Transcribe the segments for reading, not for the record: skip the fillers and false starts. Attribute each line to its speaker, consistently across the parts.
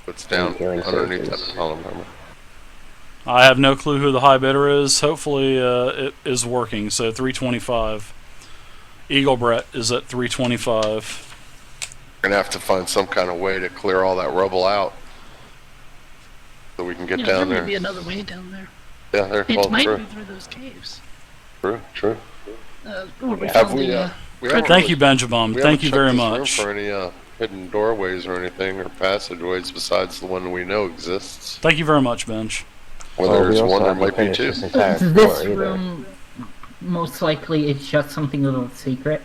Speaker 1: It's down underneath that column armor.
Speaker 2: I have no clue who the high bidder is. Hopefully it is working. So 325. Eagle Brett is at 325.
Speaker 1: We're gonna have to find some kind of way to clear all that rubble out, so we can get down there.
Speaker 3: There may be another way down there.
Speaker 1: Yeah, there.
Speaker 3: It might be through those caves.
Speaker 1: True.
Speaker 2: Thank you, Benjamin. Thank you very much.
Speaker 1: For any hidden doorways or anything, or passageways besides the one we know exists.
Speaker 2: Thank you very much, Benj.
Speaker 1: Well, there's one, there might be two.
Speaker 4: This room, most likely, it's just something a little secret.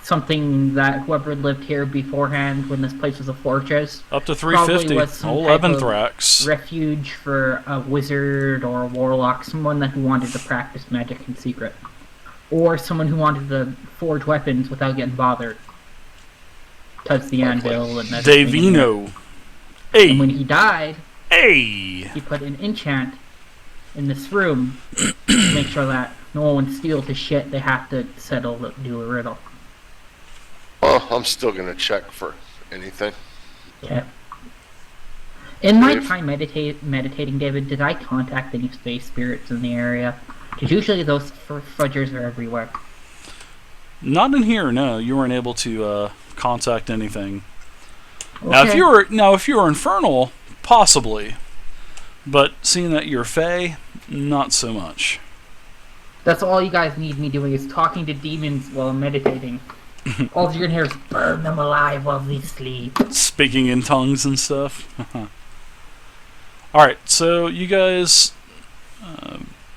Speaker 4: Something that whoever lived here beforehand, when this place was a fortress,
Speaker 2: up to 350. Old Ebenthrax.
Speaker 4: Refuge for a wizard or a warlock, someone that who wanted to practice magic in secret, or someone who wanted to forge weapons without getting bothered. Touch the anvil and
Speaker 2: Davino. Hey.
Speaker 4: And when he died,
Speaker 2: he
Speaker 4: put an enchant in this room to make sure that no one steals his shit. They have to do a riddle.
Speaker 1: Well, I'm still gonna check for anything.
Speaker 4: Okay. In my time meditating, David, did I contact any space spirits in the area? Because usually those fudgers are everywhere.
Speaker 2: Not in here, no. You weren't able to contact anything. Okay. Now, if you were infernal, possibly, but seeing that you're Fae, not so much.
Speaker 4: That's all you guys need me doing is talking to demons while I'm meditating. All you're gonna hear is burn them alive while they sleep.
Speaker 2: Speaking in tongues and stuff. Alright, so you guys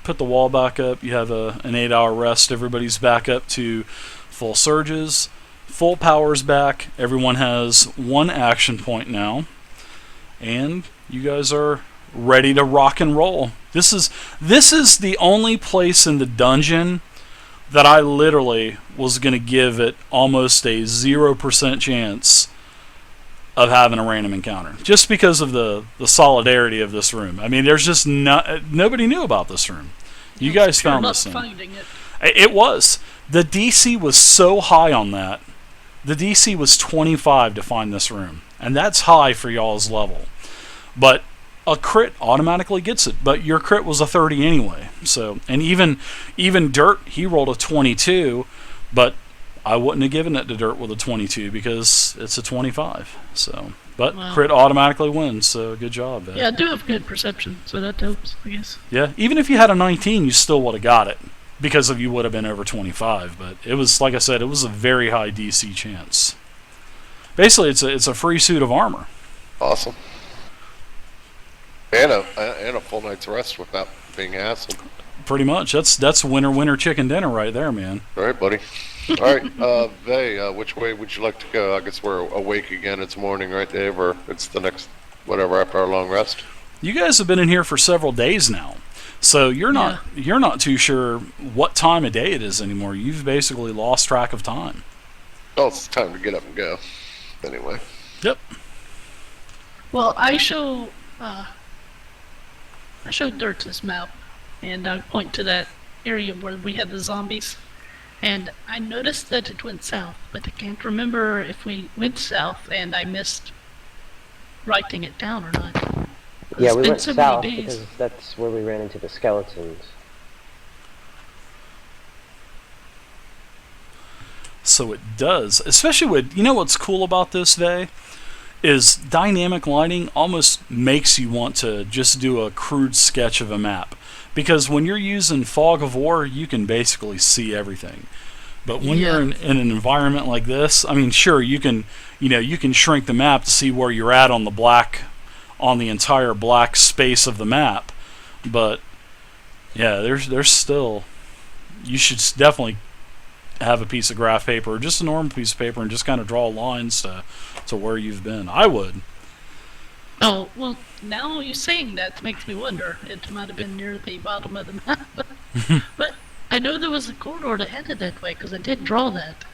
Speaker 2: put the wall back up. You have an 8-hour rest. Everybody's back up to full surges. Full powers back. Everyone has 1 action point now. And you guys are ready to rock and roll. This is the only place in the dungeon that I literally was going to give it almost a 0% chance of having a random encounter. Just because of the solidarity of this room. I mean, there's just nobody knew about this room. You guys found this thing. It was. The DC was so high on that. The DC was 25 to find this room. And that's high for y'all's level. But a crit automatically gets it. But your crit was a 30 anyway. So, and even Dirt, he rolled a 22. But I wouldn't have given it to Dirt with a 22 because it's a 25. So, but crit automatically wins. So good job, Ed.
Speaker 3: Yeah, I do have good perception, so that helps, I guess.
Speaker 2: Yeah, even if you had a 19, you still would have got it. Because you would have been over 25, but it was, like I said, it was a very high DC chance. Basically, it's a free suit of armor.
Speaker 1: Awesome. And a full night's rest without being hassled.
Speaker 2: Pretty much. That's winter chicken dinner right there, man.
Speaker 1: All right, buddy. All right, Vay, which way would you like to go? I guess we're awake again. It's morning, right, Dave? Or it's the next, whatever, after our long rest?
Speaker 2: You guys have been in here for several days now. So you're not too sure what time of day it is anymore. You've basically lost track of time.
Speaker 1: Oh, it's time to get up and go. Anyway.
Speaker 2: Yep.
Speaker 3: Well, I show Dirt this map, and I point to that area where we had the zombies, and I noticed that it went south, but I can't remember if we went south and I missed writing it down or not.
Speaker 5: Yeah, we went south because that's where we ran into the skeletons.
Speaker 2: So it does. Especially with, you know what's cool about this, Vay? Is dynamic lighting almost makes you want to just do a crude sketch of a map. Because when you're using Fog of War, you can basically see everything. But when you're in an environment like this, I mean, sure, you can shrink the map to see where you're at on the entire black space of the map, but yeah, there's still, you should definitely have a piece of graph paper or just a normal piece of paper and just kind of draw lines to where you've been. I would.
Speaker 3: Oh, well, now you're saying that makes me wonder. It might have been near the bottom of the map, but I know there was a corridor that headed that way because I did draw that.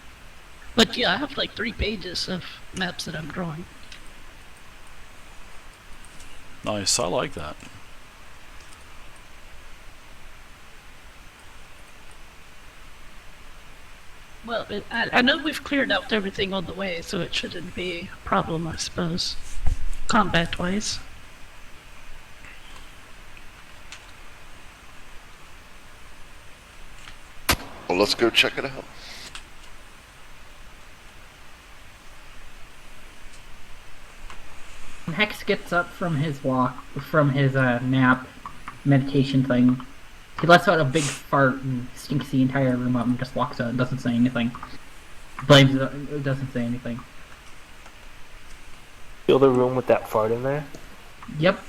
Speaker 3: But yeah, I have like 3 pages of maps that I'm drawing.
Speaker 2: Nice, I like that.
Speaker 3: Well, I know we've cleared out everything on the way, so it shouldn't be a problem, I suppose. combat-wise.
Speaker 1: Well, let's go check it out.
Speaker 4: When Hex gets up from his nap, meditation thing, he lets out a big fart and stinks the entire room up and just walks out and doesn't say anything. Blames it, doesn't say anything.
Speaker 5: Fill the room with that fart in there?
Speaker 4: Yep.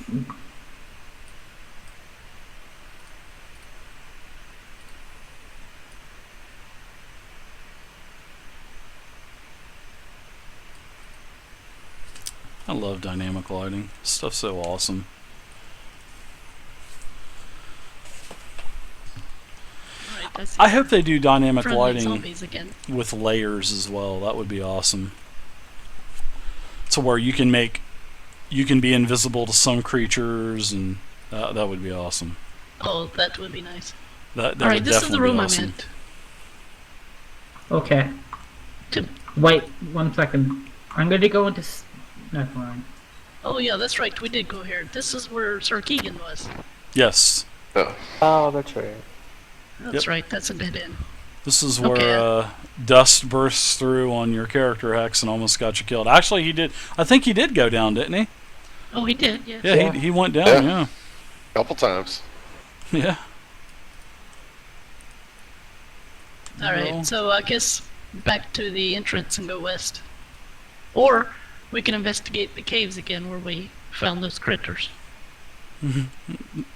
Speaker 2: I love dynamic lighting. Stuff's so awesome.
Speaker 3: Right,
Speaker 2: I hope they do dynamic
Speaker 3: friendly
Speaker 2: lighting
Speaker 3: zombies again.
Speaker 2: with layers as well. That would be awesome. To where you can be invisible to some creatures, and that would be awesome.
Speaker 3: Oh, that would be nice.
Speaker 2: That
Speaker 3: All right,
Speaker 2: would
Speaker 3: this is the
Speaker 2: definitely be
Speaker 3: room I
Speaker 2: awesome.
Speaker 3: meant.
Speaker 4: Okay.
Speaker 3: To-
Speaker 4: Wait 1 second. I'm going to go into... Never mind.
Speaker 3: Oh yeah, that's right. We did go here. This is where Sir Keegan was.
Speaker 2: Yes.
Speaker 5: Oh, that's right.
Speaker 3: That's
Speaker 2: Yep.
Speaker 3: right. That's a dead end.
Speaker 2: This is
Speaker 3: Okay.
Speaker 2: where dust bursts through on your character, Hex, and almost got you killed. Actually, he did. I think he did go down, didn't he?
Speaker 3: Oh, he did. Yes.
Speaker 2: Yeah,
Speaker 5: Yeah.
Speaker 2: he went down.
Speaker 1: Yeah.
Speaker 2: Yeah.
Speaker 1: Couple times.
Speaker 2: Yeah.
Speaker 3: All right.
Speaker 2: Well,
Speaker 3: So I guess back to the entrance and go west, or we can investigate the caves again where we found those critters.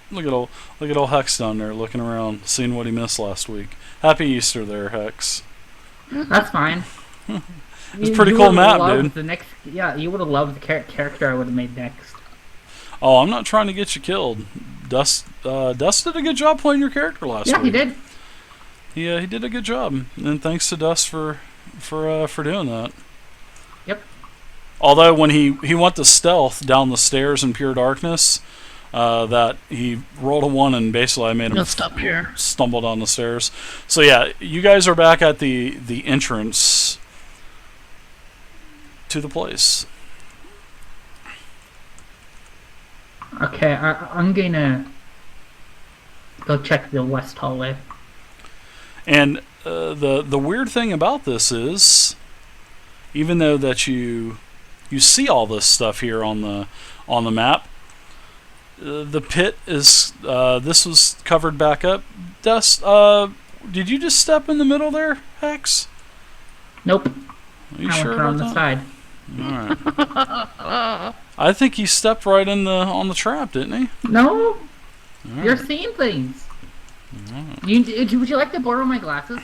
Speaker 2: look at old Hex down there looking around, seeing what he missed last week. Happy Easter there, Hex.
Speaker 4: That's fine.
Speaker 2: It's a pretty cool map, dude.
Speaker 4: You would have loved the character I would have made next.
Speaker 2: Oh, I'm not trying to get you killed. Dust did a good job playing your character last
Speaker 4: Yeah,
Speaker 2: week.
Speaker 4: he did.
Speaker 2: Yeah, he did a good job, and thanks to Dust for doing that.
Speaker 4: Yep.
Speaker 2: Although when he went to stealth down the stairs in pure darkness, that he rolled a 1 and basically I made him
Speaker 3: We'll stop here.
Speaker 2: stumble down the stairs. So yeah, you guys are back at the entrance to the place.
Speaker 4: Okay, I'm gonna go check the west hallway.
Speaker 2: And the weird thing about this is, even though that you see all this stuff here on the map, the pit is this was covered back up. Dust, did you just step in the middle there, Hex?
Speaker 4: Nope.
Speaker 2: Are you
Speaker 4: I
Speaker 2: sure
Speaker 4: went around
Speaker 2: about
Speaker 4: the
Speaker 2: that?
Speaker 4: side.
Speaker 2: All right. I think he stepped right in on the trap, didn't he?
Speaker 4: No,
Speaker 2: All
Speaker 4: you're
Speaker 2: right.
Speaker 4: seeing things. Would you like to borrow my glasses?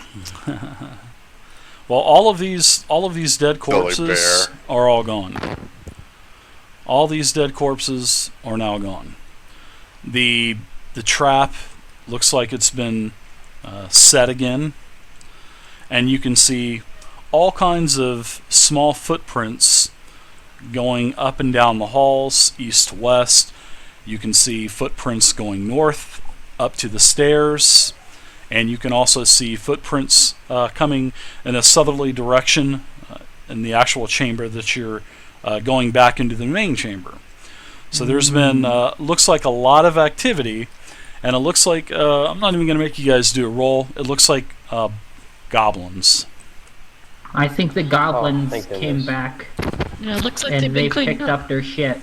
Speaker 2: Well, all of these dead
Speaker 1: Billy
Speaker 2: corpses
Speaker 1: Bear.
Speaker 2: are all gone. All these dead corpses are now gone. The trap looks like it's been set again, and you can see all kinds of small footprints going up and down the halls, east to west. You can see footprints going north up to the stairs, and you can also see footprints coming in a southerly direction in the actual chamber that you're going back into the main chamber. So there's been looks like a lot of activity, and it looks like I'm not even going to make you guys do a roll. It looks like goblins.
Speaker 4: I think the goblins
Speaker 5: thank
Speaker 4: came
Speaker 5: goodness.
Speaker 4: back
Speaker 3: Yeah, it looks like they've
Speaker 4: and
Speaker 3: been
Speaker 4: they
Speaker 3: cleaned
Speaker 4: picked up their shit.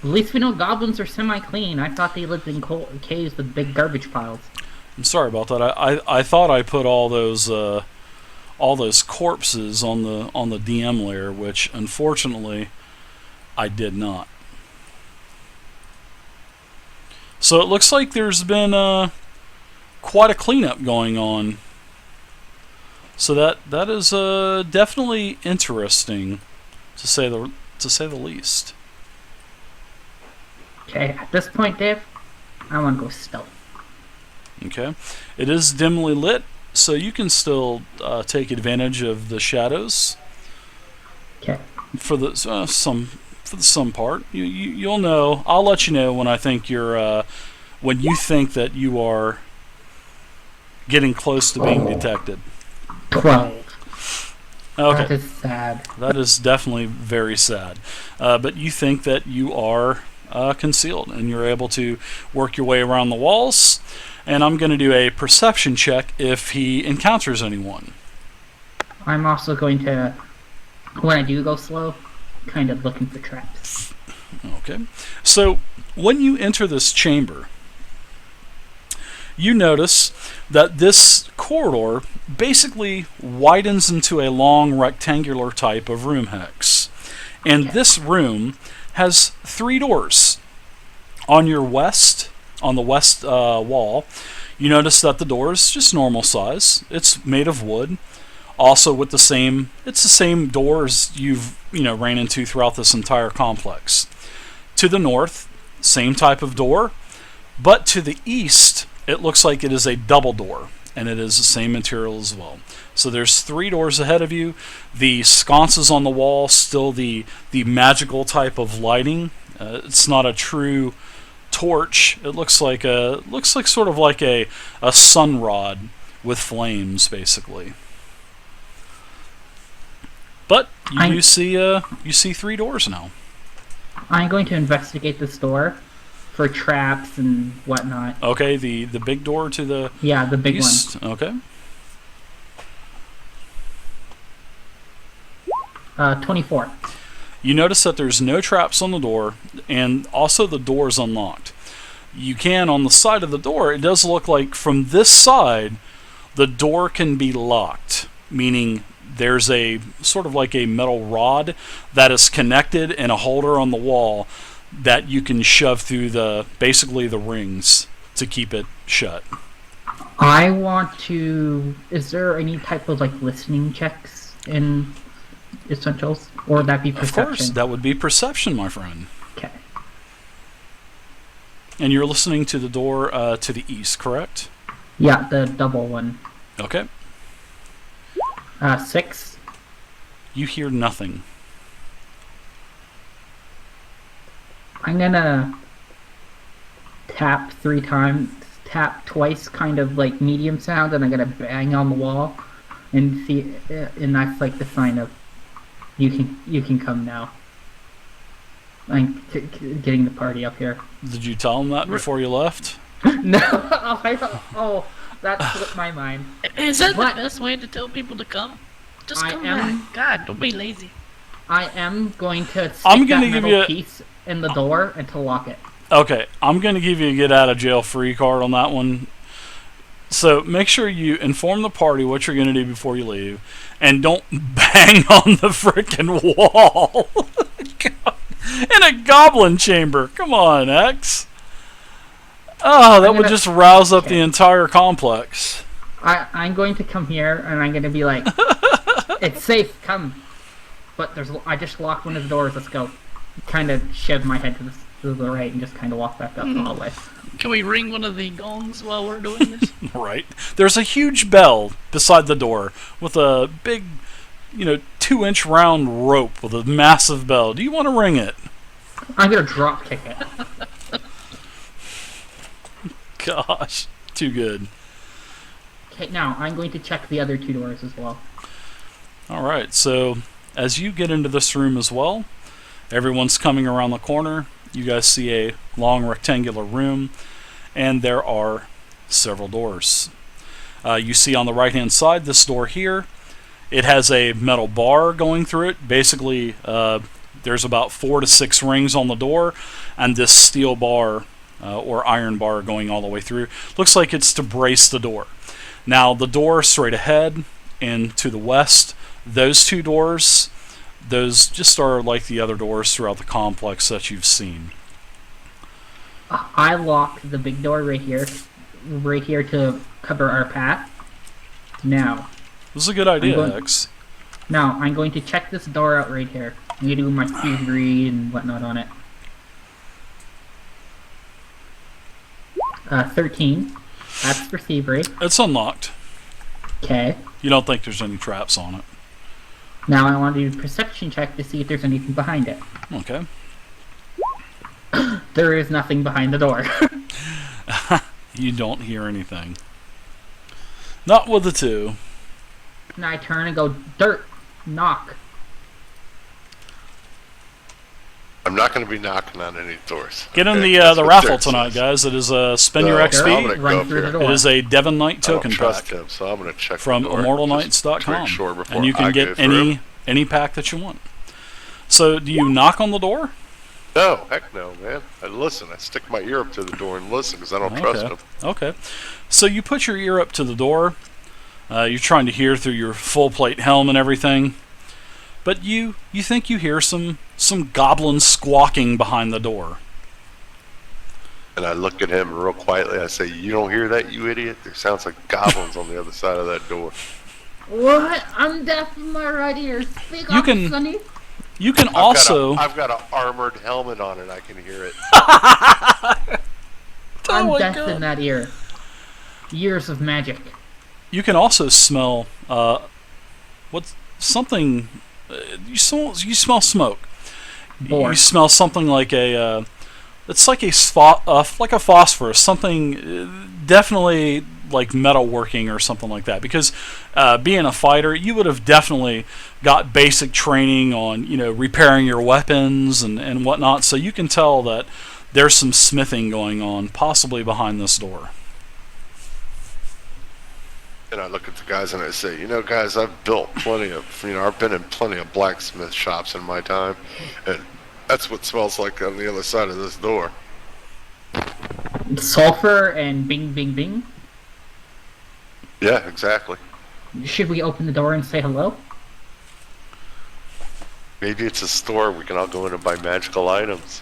Speaker 4: At least we know goblins are semi-clean. I thought they lived in caves with big garbage piles.
Speaker 2: I'm sorry about that. I thought I put all those corpses on the DM layer, which unfortunately I did not. So it looks like there's been quite a cleanup going on. So that is definitely interesting, to say the least.
Speaker 4: Okay, at this point, Dave, I want to go stealth.
Speaker 2: Okay, it is dimly lit, so you can still take advantage of the shadows
Speaker 4: Okay.
Speaker 2: for the some part. You'll know. I'll let you know when I think when you think that you are getting close to being detected.
Speaker 4: 12.
Speaker 2: Okay.
Speaker 4: That is sad.
Speaker 2: That is definitely very sad. But you think that you are concealed, and you're able to work your way around the walls. And I'm going to do a perception check if he encounters anyone.
Speaker 4: I'm also going to, when I do go slow, kind of looking for traps.
Speaker 2: Okay. So when you enter this chamber, you notice that this corridor basically widens into a long rectangular type of room hex. And this room has 3 doors. On your west, on the west wall, you notice that the door is just normal size. It's made of wood. Also with the same, it's the same doors you've, ran into throughout this entire complex. To the north, same type of door, but to the east, it looks like it is a double door, and it is the same material as well. So there's 3 doors ahead of you. The sconces on the wall, still the magical type of lighting. It's not a true torch. It looks like sort of like a sun rod with flames, basically. But you see 3 doors now.
Speaker 4: I'm going to investigate this door for traps and whatnot.
Speaker 2: Okay, the big door to the
Speaker 4: the big
Speaker 2: east. Okay.
Speaker 4: 24.
Speaker 2: You notice that there's no traps on the door, and also the door is unlocked. You can, on the side of the door, it does look like from this side, the door can be locked, meaning there's a sort of like a metal rod that is connected in a holder on the wall that you can shove through basically the rings to keep it shut.
Speaker 4: I want to... Is there any type of listening checks in Essentials? Or would that be perception?
Speaker 2: Of course, that would be perception, my friend.
Speaker 4: Okay.
Speaker 2: And you're listening to the door to the east, correct?
Speaker 4: Yeah, the double one.
Speaker 2: Okay.
Speaker 4: 6.
Speaker 2: You hear nothing.
Speaker 4: I'm gonna tap 3 times. Tap twice, kind of like medium sound, and I'm gonna bang on the wall and see. And that's like the sign of you can come now. I'm getting the party up here.
Speaker 2: Did you tell him that before you left?
Speaker 4: No, that slipped my mind.
Speaker 3: Is that the best way to tell people to come? Just come back. God, don't be lazy.
Speaker 4: I am going to stick
Speaker 2: I'm gonna
Speaker 4: that
Speaker 2: give
Speaker 4: metal
Speaker 2: you
Speaker 4: piece in the door and to lock it.
Speaker 2: Okay, I'm going to give you a get out of jail free card on that one. So make sure you inform the party what you're going to do before you leave, and don't bang on the frickin' wall in a goblin chamber. Come on, X. Oh, that would just rouse up the entire complex.
Speaker 4: I'm going to come here and I'm going to be like, it's safe, come. But I just locked one of the doors. Let's go. Kind of shove my head to the right and just kind of walk back up the hallway.
Speaker 3: Can we ring one of the gongs while we're doing this?
Speaker 2: Right. There's a huge bell beside the door with a big, 2-inch round rope with a massive bell. Do you want to ring it?
Speaker 4: I'm going to drop kick it.
Speaker 2: Gosh, too good.
Speaker 4: Okay, now I'm going to check the other 2 doors as well.
Speaker 2: Alright, so as you get into this room as well, everyone's coming around the corner. You guys see a long rectangular room, and there are several doors. You see on the right-hand side, this door here, it has a metal bar going through it. Basically, there's about 4 to 6 rings on the door, and this steel bar or iron bar going all the way through. Looks like it's to brace the door. Now, the door straight ahead and to the west, those 2 doors, those just are like the other doors throughout the complex that you've seen.
Speaker 4: I locked the big door right here to cover our path. Now.
Speaker 2: This is a good idea, X.
Speaker 4: Now, I'm going to check this door out right here. I'm going to do my thievery and whatnot on it. 13. That's for thievery.
Speaker 2: It's unlocked.
Speaker 4: Okay.
Speaker 2: You don't think there's any traps on it?
Speaker 4: Now I want to do a perception check to see if there's anything behind it.
Speaker 2: Okay.
Speaker 4: There is nothing behind the door.
Speaker 2: You don't hear anything. Not with the 2.
Speaker 4: Now I turn and go, dirt. Knock.
Speaker 1: I'm not going to be knocking on any doors.
Speaker 2: Get in
Speaker 1: okay?
Speaker 2: the
Speaker 1: That's what
Speaker 2: raffle
Speaker 1: Derek
Speaker 2: tonight,
Speaker 1: says.
Speaker 2: guys. It is spend your
Speaker 1: No,
Speaker 2: XP.
Speaker 1: I'm gonna go
Speaker 4: Run
Speaker 1: up
Speaker 4: through the
Speaker 1: here.
Speaker 4: door.
Speaker 2: It is a Devon Knight
Speaker 1: I
Speaker 2: token
Speaker 1: don't trust
Speaker 2: pack
Speaker 1: him, so I'm going to check
Speaker 2: from
Speaker 1: the door.
Speaker 2: immortalknights.com,
Speaker 1: Just make sure before
Speaker 2: and you can
Speaker 1: I
Speaker 2: get
Speaker 1: go through.
Speaker 2: any pack that you want. So, do you knock on the door?
Speaker 1: No, heck no, man. I listen. I stick my ear up to the door and listen because I don't trust him.
Speaker 2: Okay. So you put your ear up to the door. You're trying to hear through your full plate helm and everything, but you think you hear some goblins squawking behind the door.
Speaker 1: And I look at him real quietly. I say, "You don't hear that, you idiot? There sounds like goblins on the other side of that door."
Speaker 4: What? I'm deaf in my right ear. Speak
Speaker 2: You
Speaker 4: up,
Speaker 2: can-
Speaker 4: Sonny.
Speaker 2: You can also.
Speaker 1: I've got an armored helmet on and I can hear it.
Speaker 4: I'm
Speaker 2: my
Speaker 4: deaf
Speaker 2: God.
Speaker 4: in that ear. Years of magic.
Speaker 2: You can also smell what's something. You smell smoke.
Speaker 4: Boar.
Speaker 2: You smell something like a. It's like like a phosphorus, something definitely like metalworking or something like that. Because being a fighter, you would have definitely got basic training on repairing your weapons and whatnot. So you can tell that there's some smithing going on, possibly behind this door.
Speaker 1: And I look at the guys and I say, guys, I've built plenty of, I've been in plenty of blacksmith shops in my time, and that's what smells like on the other side of this door.
Speaker 4: Sulfur and bing, bing, bing.
Speaker 1: Yeah, exactly.
Speaker 4: Should we open the door and say hello?
Speaker 1: Maybe it's a store we can all go in and buy magical items.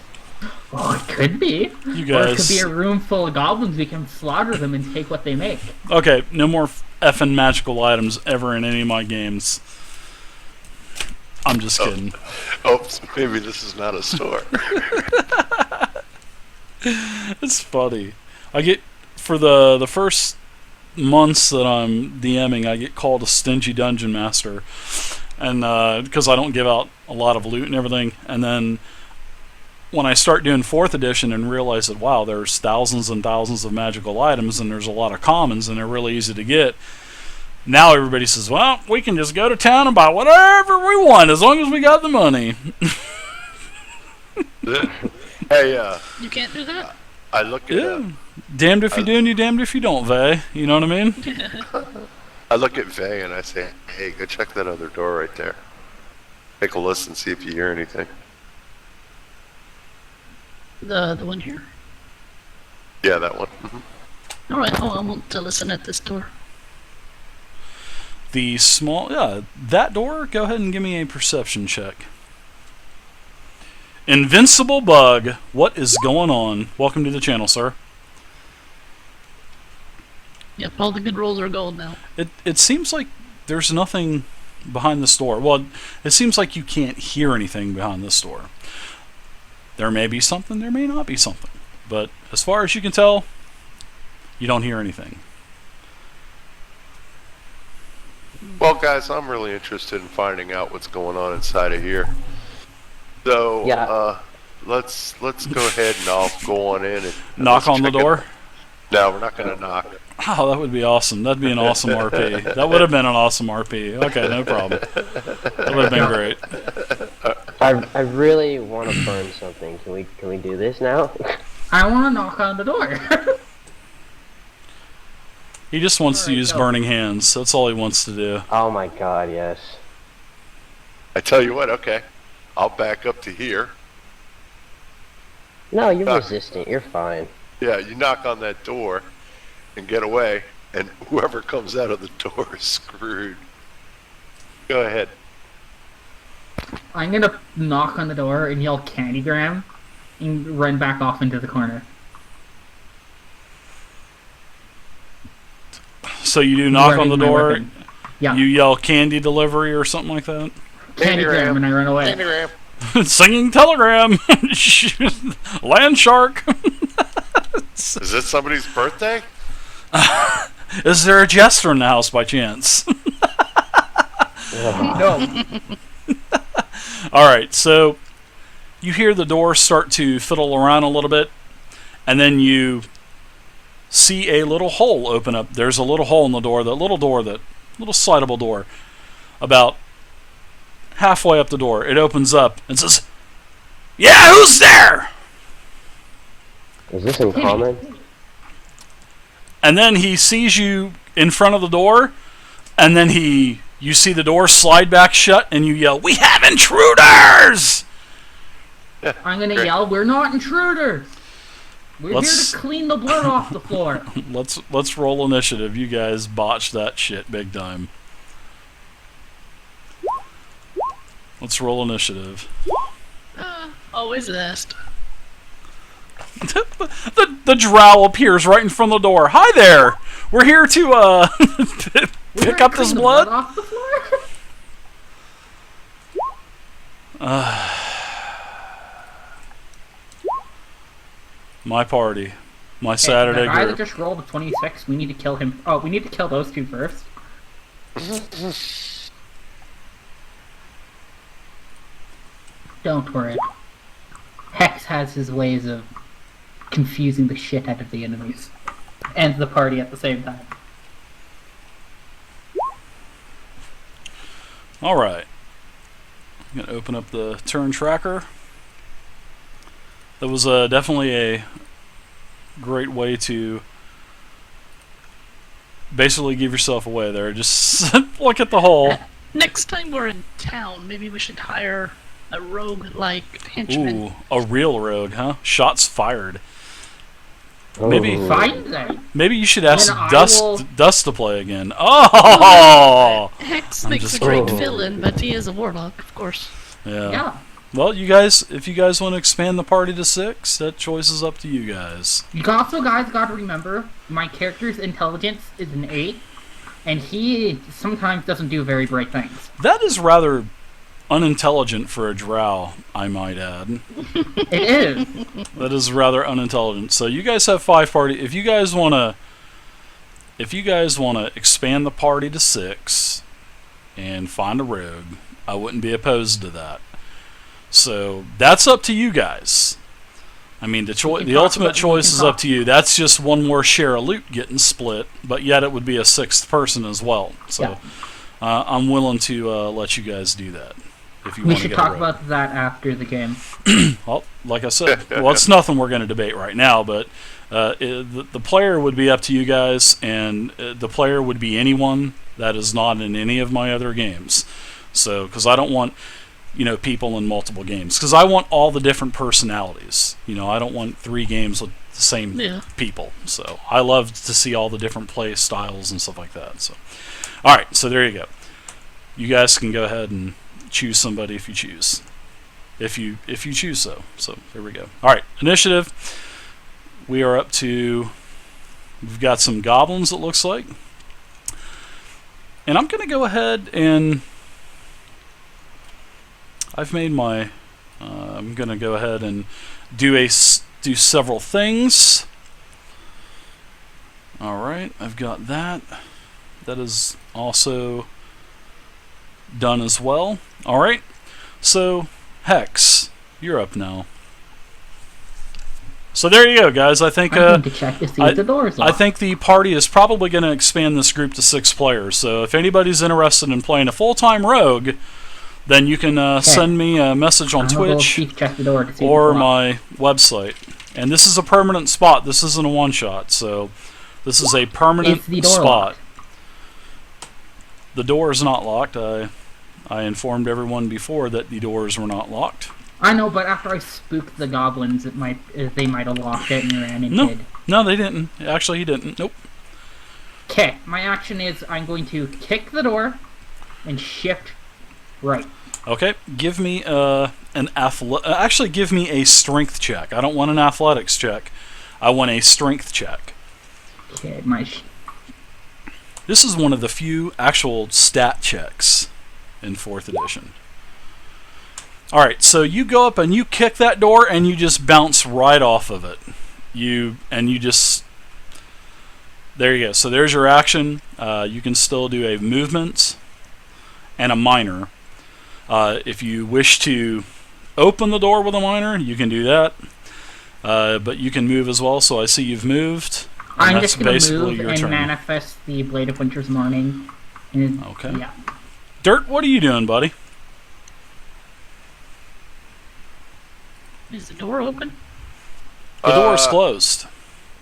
Speaker 4: Oh, it could be.
Speaker 2: You
Speaker 4: Or it could
Speaker 2: guys.
Speaker 4: be a room full of goblins. We can slaughter them and take what they make.
Speaker 2: Okay, no more effing magical items ever in any of my games. I'm just kidding.
Speaker 1: Oops, maybe this is not a store.
Speaker 2: It's funny. I get for the first months that I'm DMing, I get called a stingy dungeon master, and because I don't give out a lot of loot and everything. And then when I start doing 4th edition and realize that wow, there's thousands and thousands of magical items and there's a lot of commons and they're really easy to get. Now everybody says, well, we can just go to town and buy whatever we want as long as we got the money.
Speaker 1: Hey,
Speaker 3: You can't do that?
Speaker 1: I look at
Speaker 2: Yeah. Damned if you do and you damned if you don't, Vay. You know what I mean?
Speaker 1: I look at Vay and I say, hey, go check that other door right there. Take a listen, see if you hear anything.
Speaker 3: The one here.
Speaker 1: Yeah, that one.
Speaker 3: All right. Oh, I want to listen at this door.
Speaker 2: The small, that door, go ahead and give me a perception check. Invincible Bug, what is going on? Welcome to the channel, sir.
Speaker 3: Yep, all the good rolls are gold now.
Speaker 2: It seems like there's nothing behind this door. Well, it seems like you can't hear anything behind this door. There may be something, there may not be something. But as far as you can tell, you don't hear anything.
Speaker 1: Well, guys, I'm really interested in finding out what's going on inside of here. So,
Speaker 5: Yeah.
Speaker 1: let's go ahead and I'll go on in and
Speaker 2: Knock
Speaker 1: let's
Speaker 2: on the
Speaker 1: check it.
Speaker 2: door?
Speaker 1: No, we're not going to knock.
Speaker 2: Oh, that would be awesome. That'd be an awesome RP. That would have been an awesome RP. Okay, no problem. That would have been great.
Speaker 5: I really want to burn something. Can we do this now?
Speaker 4: I want to knock on the door.
Speaker 2: He just wants to
Speaker 4: Alright,
Speaker 2: use
Speaker 4: go.
Speaker 2: burning hands. That's all he wants to do.
Speaker 5: Oh my god, yes.
Speaker 1: I tell you what, okay. I'll back up to here.
Speaker 5: No, you're
Speaker 1: Ah.
Speaker 5: resistant. You're fine.
Speaker 1: Yeah, you knock on that door and get away, and whoever comes out of the door is screwed. Go ahead.
Speaker 4: I'm gonna knock on the door and yell Candygram and run back off into the corner.
Speaker 2: So you do knock on the
Speaker 4: Running my
Speaker 2: door,
Speaker 4: weapon. Yeah,
Speaker 2: you yell candy delivery or something like that?
Speaker 4: Candygram and I run away.
Speaker 1: Candygram.
Speaker 2: Singing telegram! Land shark!
Speaker 1: Is it somebody's birthday?
Speaker 2: Is there a jester in the house by chance?
Speaker 4: No.
Speaker 2: Alright, so you hear the door start to fiddle around a little bit, and then you see a little hole open up. There's a little hole in the door, that little slidable door, about halfway up the door, it opens up and says, "Yeah, who's there?"
Speaker 5: Is this in common?
Speaker 2: And then he sees you in front of the door, and then you see the door slide back shut, and you yell, "We have intruders!"
Speaker 4: I'm gonna yell, "We're not intruders! We're here
Speaker 2: Let's-
Speaker 4: to clean the blood off the floor."
Speaker 2: Let's roll initiative. You guys botched that shit big time. Let's roll initiative.
Speaker 3: Always asked.
Speaker 2: The drow appears right in front of the door. "Hi there! We're here to
Speaker 4: We're
Speaker 2: pick
Speaker 4: gonna
Speaker 2: up this
Speaker 4: clean the
Speaker 2: blood."
Speaker 4: off the floor?
Speaker 2: My party. My Saturday
Speaker 4: The guy that
Speaker 2: group.
Speaker 4: just rolled a 26, we need to kill him. Oh, we need to kill those two first. Don't worry. Hex has his ways of confusing the shit out of the enemies. And the party at the same time.
Speaker 2: Alright. I'm going to open up the turn tracker. That was definitely a great way to basically give yourself away there. Just look at the hole.
Speaker 3: Next time we're in town, maybe we should hire a rogue-like henchman.
Speaker 2: Ooh, a real rogue, huh? Shots fired. Maybe-
Speaker 5: Ooh.
Speaker 4: Find them!
Speaker 2: Maybe you should ask
Speaker 4: Then I
Speaker 2: Dust
Speaker 4: will-
Speaker 2: Dust to play again. Oh!
Speaker 3: Hex
Speaker 2: I'm
Speaker 3: makes
Speaker 2: just
Speaker 3: a great
Speaker 5: kidding.
Speaker 3: villain, but he is a warlock, of course.
Speaker 4: Yeah.
Speaker 2: Well, you guys, if you guys want to expand the party to 6, that choice is up to you guys.
Speaker 4: You also guys gotta remember, my character's intelligence is an 8, and he sometimes doesn't do very bright things.
Speaker 2: That is rather unintelligent for a drow, I might add.
Speaker 4: It is.
Speaker 2: That is rather unintelligent. So you guys have 5 party. If you guys want to expand the party to 6 and find a rogue, I wouldn't be opposed to that. So that's up to you guys. I mean, the
Speaker 4: can
Speaker 2: the
Speaker 4: talk
Speaker 2: ultimate
Speaker 4: about- we
Speaker 2: choice
Speaker 4: can
Speaker 2: is
Speaker 4: talk-
Speaker 2: up to you. That's just one more share of loot getting split, but yet it would be a 6th person as well. So I'm willing to let you guys do that if you
Speaker 4: We
Speaker 2: want to
Speaker 4: should
Speaker 2: get
Speaker 4: talk
Speaker 2: a rogue.
Speaker 4: about that after the game.
Speaker 2: Well, like I said, well, it's nothing we're going to debate right now, but the player would be up to you guys, and the player would be anyone that is not in any of my other games. So, because I don't want, people in multiple games, because I want all the different personalities. I don't want 3 games with the same
Speaker 3: Yeah.
Speaker 2: people. So, I love to see all the different play styles and stuff like that. So, all right, so there you go. You guys can go ahead and choose somebody if you choose. If you choose so. So there we go. All right, initiative. We are up to. We've got some goblins. It looks like, and I'm going to go ahead and. I've made my. I'm going to go ahead and do several things. All right, I've got that. That is also done as well. All right, so Hex, you're up now. So there you go, guys. I think
Speaker 4: I need to check to see if the door's
Speaker 2: I
Speaker 4: locked.
Speaker 2: think the party is probably going to expand this group to 6 players. So if anybody's interested in playing a full-time rogue, then you can send me a message on
Speaker 4: I'm gonna go
Speaker 2: Twitch
Speaker 4: check the door to see if
Speaker 2: or
Speaker 4: it's locked.
Speaker 2: my website. And this is a permanent spot. This isn't a one-shot. So this is a permanent
Speaker 4: Is the door
Speaker 2: spot.
Speaker 4: locked?
Speaker 2: The door is not locked. I informed everyone before that the doors were not locked.
Speaker 4: I know, but after I spooked the goblins, they might have locked it and ran and
Speaker 2: No.
Speaker 4: hid.
Speaker 2: No, they didn't. Actually, he didn't. Nope.
Speaker 4: Okay, my action is I'm going to kick the door and shift right.
Speaker 2: Okay, give me actually give me a strength check. I don't want an athletics check. I want a strength check.
Speaker 4: Okay,
Speaker 2: This is one of the few actual stat checks in 4th edition. Alright, so you go up and you kick that door and you just bounce right off of it. There you go. So there's your action. You can still do a movement and a minor. If you wish to open the door with a minor, you can do that. But you can move as well, so I see you've moved. And
Speaker 4: I'm
Speaker 2: that's
Speaker 4: just going to
Speaker 2: basically
Speaker 4: move
Speaker 2: your
Speaker 4: and
Speaker 2: turn.
Speaker 4: manifest the Blade of Winter's Morning. And,
Speaker 2: Okay.
Speaker 4: Yeah.
Speaker 2: Dirt, what are you doing, buddy?
Speaker 3: Is the door open?
Speaker 2: The door is closed.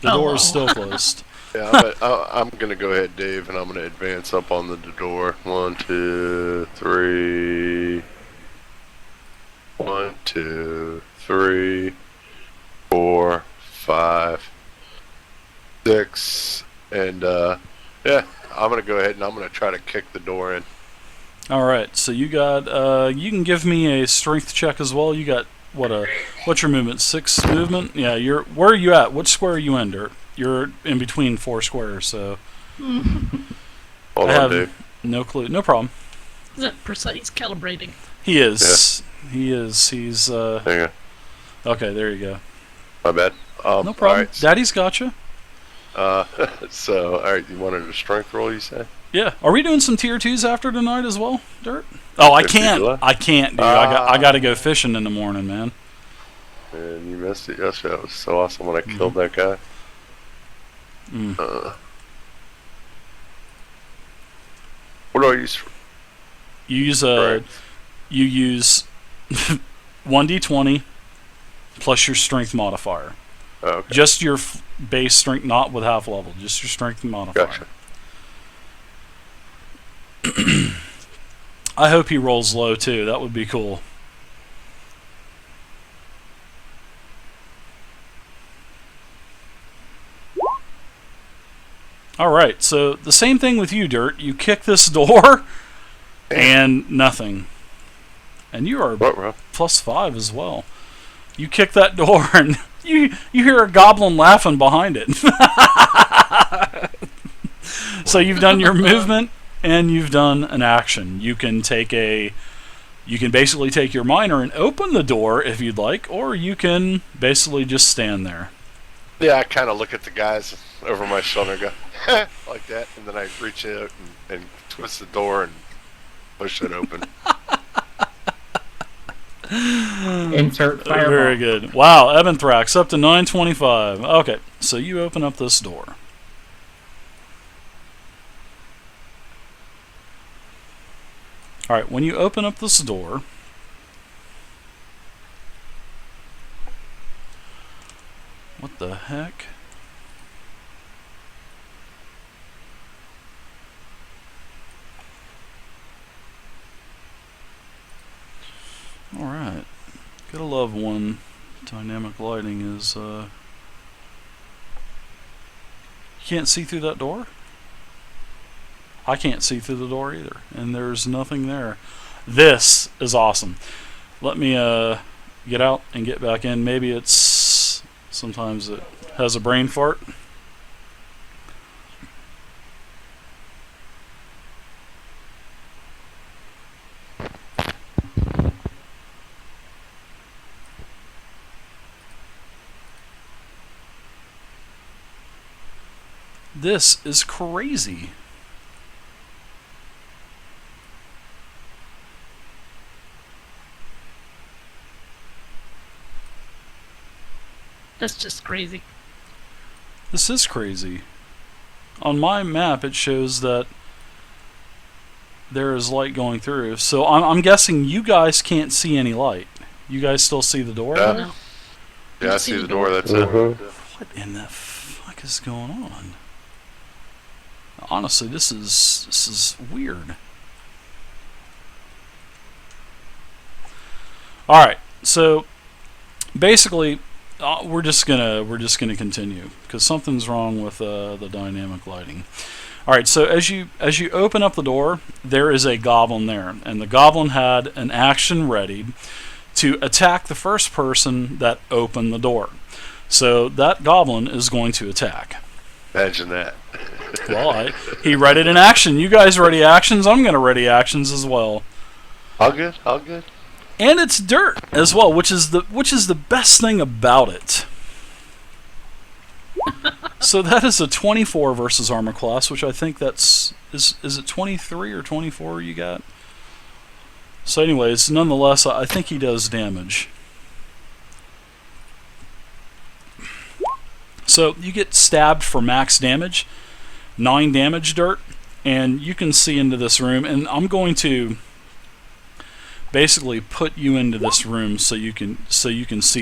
Speaker 2: The
Speaker 3: Oh,
Speaker 2: door is
Speaker 3: wow.
Speaker 2: still closed.
Speaker 1: Yeah, I'm gonna go ahead, Dave, and I'm gonna advance up on the door. 1, 2, 3. 1, 2, 3, 4, 5, 6, and yeah, I'm gonna go ahead and I'm gonna try to kick the door in.
Speaker 2: All right, so you got. You can give me a strength check as well. You got what's your movement? 6 movement. Yeah, where are you at? Which square are you in, Dirt? You're in between 4 squares, so
Speaker 1: Hold
Speaker 2: I
Speaker 1: on,
Speaker 2: have
Speaker 1: Dave.
Speaker 2: no clue. No problem.
Speaker 3: Is that precise calibrating?
Speaker 2: He is. He is. He's.
Speaker 1: There you
Speaker 2: Okay, there you go.
Speaker 1: go. My bad.
Speaker 2: No problem.
Speaker 1: Alright,
Speaker 2: Daddy's got you.
Speaker 1: so, alright, you wanted a strength roll, you said?
Speaker 2: Yeah. Are we doing some tier 2s after tonight as well, Dirt? Oh, I
Speaker 1: If you
Speaker 2: can't.
Speaker 1: do.
Speaker 2: I can't, dude. I got to go fishing in the morning, man.
Speaker 1: And you missed it yesterday. That was so awesome when I killed that guy.
Speaker 2: Mm.
Speaker 1: What do I use for?
Speaker 2: You use
Speaker 1: Right.
Speaker 2: you use 1d20 plus your strength modifier.
Speaker 1: Oh, okay.
Speaker 2: Just your base strength, not with half level. Just your strength modifier.
Speaker 1: Gotcha.
Speaker 2: I hope he rolls low too. That would be cool. All right. So the same thing with you, Dirt. You kick this door, and nothing. And you are
Speaker 1: What, bro?
Speaker 2: +5 as well. You kick that door, and you hear a goblin laughing behind it. So you've done your movement, and you've done an action. You can basically take your minor and open the door if you'd like, or you can basically just stand there.
Speaker 1: Yeah, I kind of look at the guys over my shoulder and go, like that, and then I reach out and twist the door and push it open.
Speaker 4: Insert fireball.
Speaker 2: Very good. Wow, Ebenthrax up to 925. Okay, so you open up this door. Alright, when you open up this door, what the heck? Alright. Gotta love when dynamic lighting is, You can't see through that door? I can't see through the door either, and there's nothing there. This is awesome. Let me get out and get back in. Maybe it's... sometimes it has a brain fart. This is crazy.
Speaker 3: That's just crazy.
Speaker 2: This is crazy. On my map, it shows that there is light going through. So I'm guessing you guys can't see any light. You guys still see the door?
Speaker 1: Yeah.
Speaker 3: No.
Speaker 1: Yeah, I see the door. That's
Speaker 5: Mhm.
Speaker 1: it.
Speaker 2: What in the fuck is going on? Honestly, this is weird. All right, so basically, we're just gonna continue because something's wrong with the dynamic lighting. All right, so as you open up the door, there is a goblin there, and the goblin had an action ready to attack the first person that opened the door. So that goblin is going to attack.
Speaker 1: Imagine that.
Speaker 2: Well, he read it in action. You guys ready actions? I'm going to ready actions as well.
Speaker 1: All good. All good.
Speaker 2: And it's dirt as well, which is the best thing about it. So that is a 24 versus armor class, which I think is it 23 or 24 you got? So anyways, nonetheless, I think he does damage. So you get stabbed for max damage, 9 damage dirt, and you can see into this room, and I'm going to basically put you into this room so you can see